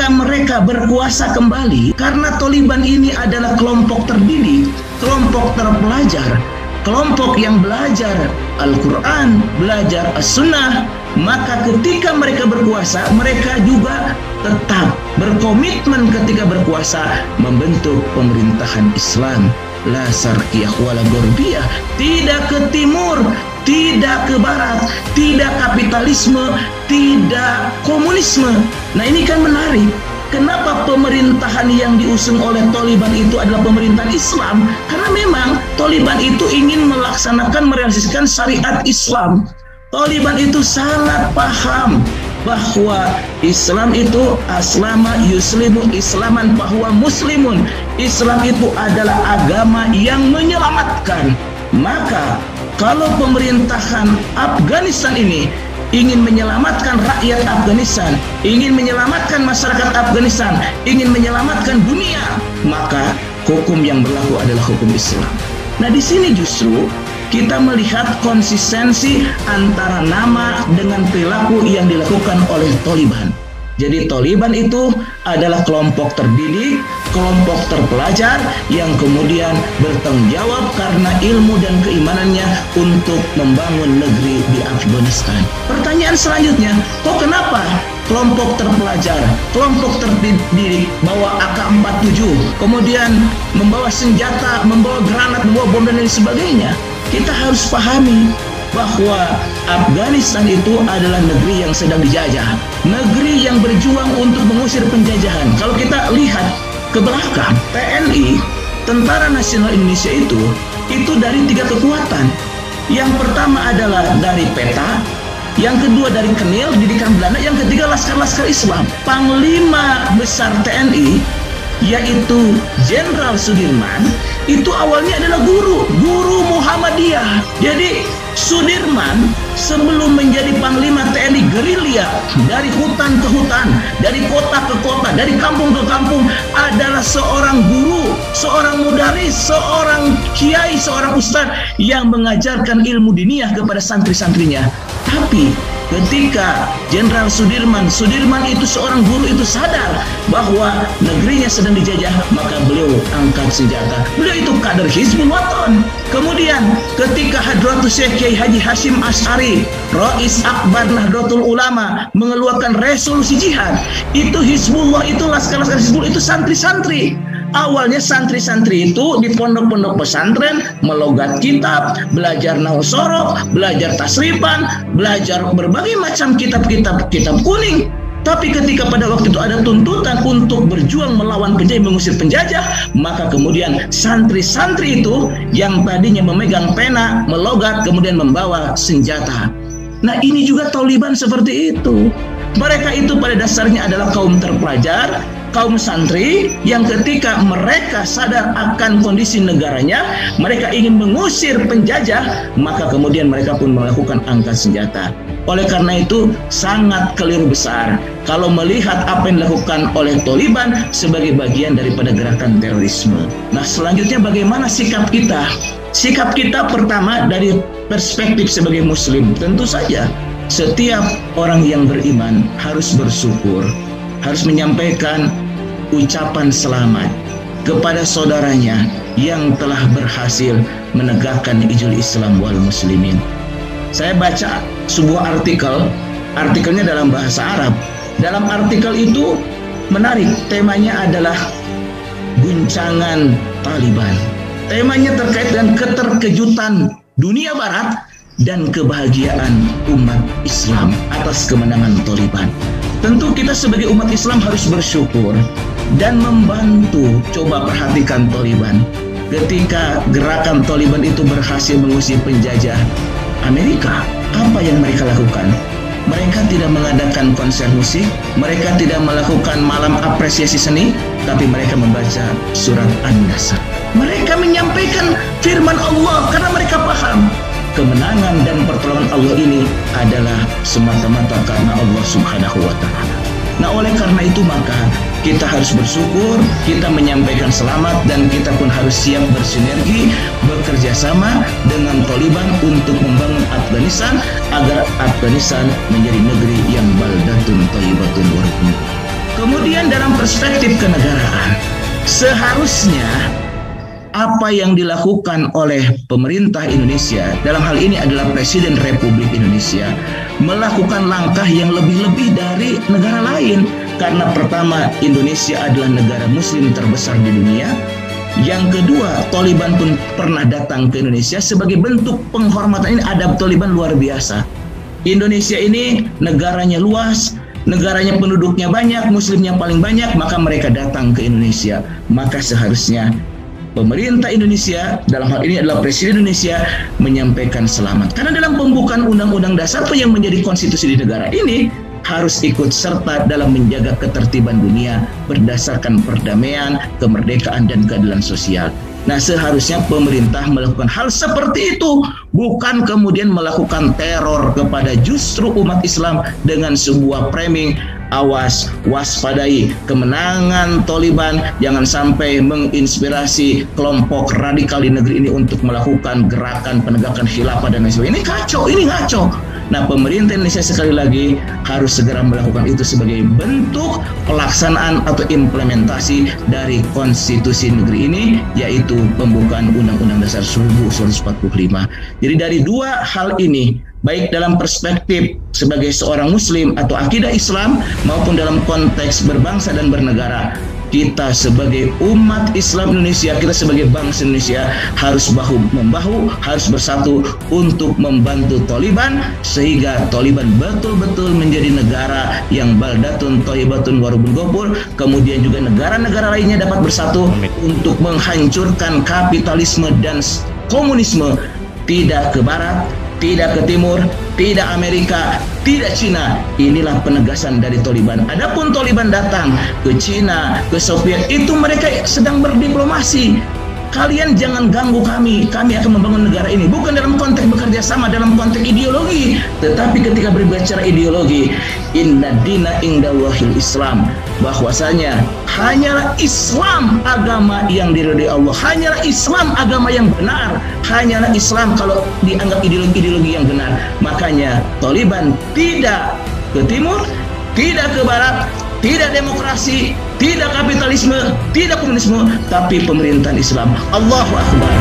ketika mereka berkuasa kembali, karena Taliban ini adalah kelompok terdidik, kelompok terpelajar, kelompok yang belajar Al-Quran, belajar As-Sunnah, maka ketika mereka berkuasa, mereka juga tetap berkomitmen ketika berkuasa membentuk pemerintahan Islam. La syarqiyah wala gharbiyah, tidak ke timur, tidak ke barat, tidak kapitalisme, tidak komunisme. Nah, ini kan menarik. Kenapa pemerintahan yang diusung oleh Taliban itu adalah pemerintahan Islam? Karena memang Taliban itu ingin melaksanakan, merealisasikan syariat Islam. Taliban itu sangat paham bahwa Islam itu aslama yuslimu islaman bahwa muslimun. Islam itu adalah agama yang menyelamatkan. Maka kalau pemerintahan Afghanistan ini ingin menyelamatkan rakyat Afghanistan, ingin menyelamatkan masyarakat Afghanistan, ingin menyelamatkan dunia, maka hukum yang berlaku adalah hukum Islam. Nah, di sini justru kita melihat konsistensi antara nama dengan perilaku yang dilakukan oleh Taliban. Jadi Taliban itu adalah kelompok terdidik, kelompok terpelajar yang kemudian bertanggung jawab karena ilmu dan keimanannya untuk membangun negeri di Afghanistan. Pertanyaan selanjutnya, kok kenapa kelompok terpelajar, kelompok terdidik bawa AK-47, kemudian membawa senjata, membawa granat, membawa bom dan lain sebagainya? Kita harus pahami bahwa Afghanistan itu adalah negeri yang sedang dijajah, negeri yang berjuang untuk mengusir penjajahan. Kalau kita lihat ke belakang, TNI, Tentara Nasional Indonesia itu dari 3 kekuatan. Yang pertama adalah dari PETA, yang kedua dari Kenil, didikan Belanda, yang ketiga laskar-laskar Islam. Panglima besar TNI yaitu Jenderal Sudirman, itu awalnya adalah guru Muhammadiyah. Jadi Sudirman sebelum menjadi Panglima TNI gerilya, dari hutan ke hutan, dari kota ke kota, dari kampung ke kampung, adalah seorang guru, seorang mudaris, seorang kiai, seorang ustadz yang mengajarkan ilmu diniyah kepada santri-santrinya. Tapi ketika Jenderal Sudirman itu seorang guru itu sadar bahwa negerinya sedang dijajah, maka beliau angkat senjata. Beliau itu kader Hizbul Wathan. Kemudian ketika Hadratus Syekh Kiai Haji Hashim Asy'ari, Rais Akbar Nahdlatul Ulama, mengeluarkan resolusi jihad, itu Hizbullah, itu laskar-laskar Hizbullah, itu santri-santri. Awalnya santri-santri itu di pondok-pondok pesantren melogat kitab, belajar nahwu sorof, belajar tasrifan, belajar berbagai macam kitab kuning. Tapi ketika pada waktu itu ada tuntutan untuk berjuang melawan penjajah, mengusir penjajah, maka kemudian santri-santri itu yang tadinya memegang pena, melogat, kemudian membawa senjata. Nah, ini juga Taliban seperti itu. Mereka itu pada dasarnya adalah kaum terpelajar, kaum santri yang ketika mereka sadar akan kondisi negaranya, mereka ingin mengusir penjajah, maka kemudian mereka pun melakukan angkat senjata. Oleh karena itu sangat keliru besar kalau melihat apa yang dilakukan oleh Taliban sebagai bagian daripada gerakan terorisme. Nah, selanjutnya bagaimana sikap kita? Sikap kita pertama dari perspektif sebagai muslim, tentu saja setiap orang yang beriman harus bersyukur, harus menyampaikan ucapan selamat kepada saudaranya yang telah berhasil menegakkan ijul Islam wal muslimin. Saya baca sebuah artikelnya dalam bahasa Arab. Dalam artikel itu menarik, temanya adalah guncangan Taliban. Temanya terkait dengan keterkejutan dunia barat dan kebahagiaan umat Islam atas kemenangan Taliban. Tentu kita sebagai umat Islam harus bersyukur dan membantu. Coba perhatikan Taliban. Ketika gerakan Taliban itu berhasil mengusir penjajah Amerika, apa yang mereka lakukan? Mereka tidak mengadakan konser musik, mereka tidak melakukan malam apresiasi seni, tapi mereka membaca surat An-Nasr. Mereka menyampaikan firman Allah karena mereka paham kemenangan dan pertolongan Allah ini adalah semata-mata karena Allah Subhanahu wa Ta'ala. Nah, oleh karena itu maka kita harus bersyukur, kita menyampaikan selamat, dan kita pun harus siap bersinergi, bekerja sama dengan Taliban untuk membangun Afghanistan agar Afghanistan menjadi negeri yang baldatun thayyibatun wa rahmah. Kemudian dalam perspektif kenegaraan, seharusnya apa yang dilakukan oleh pemerintah Indonesia, dalam hal ini adalah Presiden Republik Indonesia, melakukan langkah yang lebih-lebih dari negara lain. Karena pertama, Indonesia adalah negara muslim terbesar di dunia. Yang kedua, Taliban pun pernah datang ke Indonesia. Sebagai bentuk penghormatan ini, adab Taliban luar biasa. Indonesia ini negaranya luas, negaranya penduduknya banyak, muslimnya paling banyak, maka mereka datang ke Indonesia. Maka seharusnya pemerintah Indonesia, dalam hal ini adalah Presiden Indonesia, menyampaikan selamat. Karena dalam pembukaan Undang-Undang Dasar yang menjadi konstitusi di negara ini, harus ikut serta dalam menjaga ketertiban dunia berdasarkan perdamaian, kemerdekaan, dan keadilan sosial. Nah, seharusnya pemerintah melakukan hal seperti itu, bukan kemudian melakukan teror kepada justru umat Islam dengan sebuah framing, awas, waspadai kemenangan Taliban, jangan sampai menginspirasi kelompok radikal di negeri ini untuk melakukan gerakan penegakan khilafah dan lain sebagainya. Ini kacau, ini ngaco. Nah, pemerintah Indonesia sekali lagi harus segera melakukan itu sebagai bentuk pelaksanaan atau implementasi dari konstitusi negeri ini, yaitu pembukaan Undang-Undang Dasar 1945. Jadi dari dua hal ini, baik dalam perspektif sebagai seorang muslim atau akidah Islam maupun dalam konteks berbangsa dan bernegara, kita sebagai umat Islam Indonesia, kita sebagai bangsa Indonesia harus bahu-membahu, harus bersatu untuk membantu Taliban sehingga Taliban betul-betul menjadi negara yang baldatun thayyibatun warubun gopur. Kemudian juga negara-negara lainnya dapat bersatu untuk menghancurkan kapitalisme dan komunisme, tidak ke barat, tidak ke timur, tidak Amerika, tidak Cina. Inilah penegasan dari Taliban. Adapun Taliban datang ke Cina, ke Soviet, itu mereka sedang berdiplomasi. Kalian jangan ganggu kami akan membangun negara ini. Bukan dalam konteks bekerja sama, dalam konteks ideologi. Tetapi ketika berbicara ideologi, inna dina indallahil Islam, bahwasanya hanyalah Islam agama yang diridhoi Allah, hanyalah Islam agama yang benar, hanyalah Islam kalau dianggap ideologi yang benar. Makanya Taliban tidak ke timur, tidak ke barat, tidak demokrasi, tidak kapitalisme, tidak komunisme, tapi pemerintahan Islam. Allahu Akbar.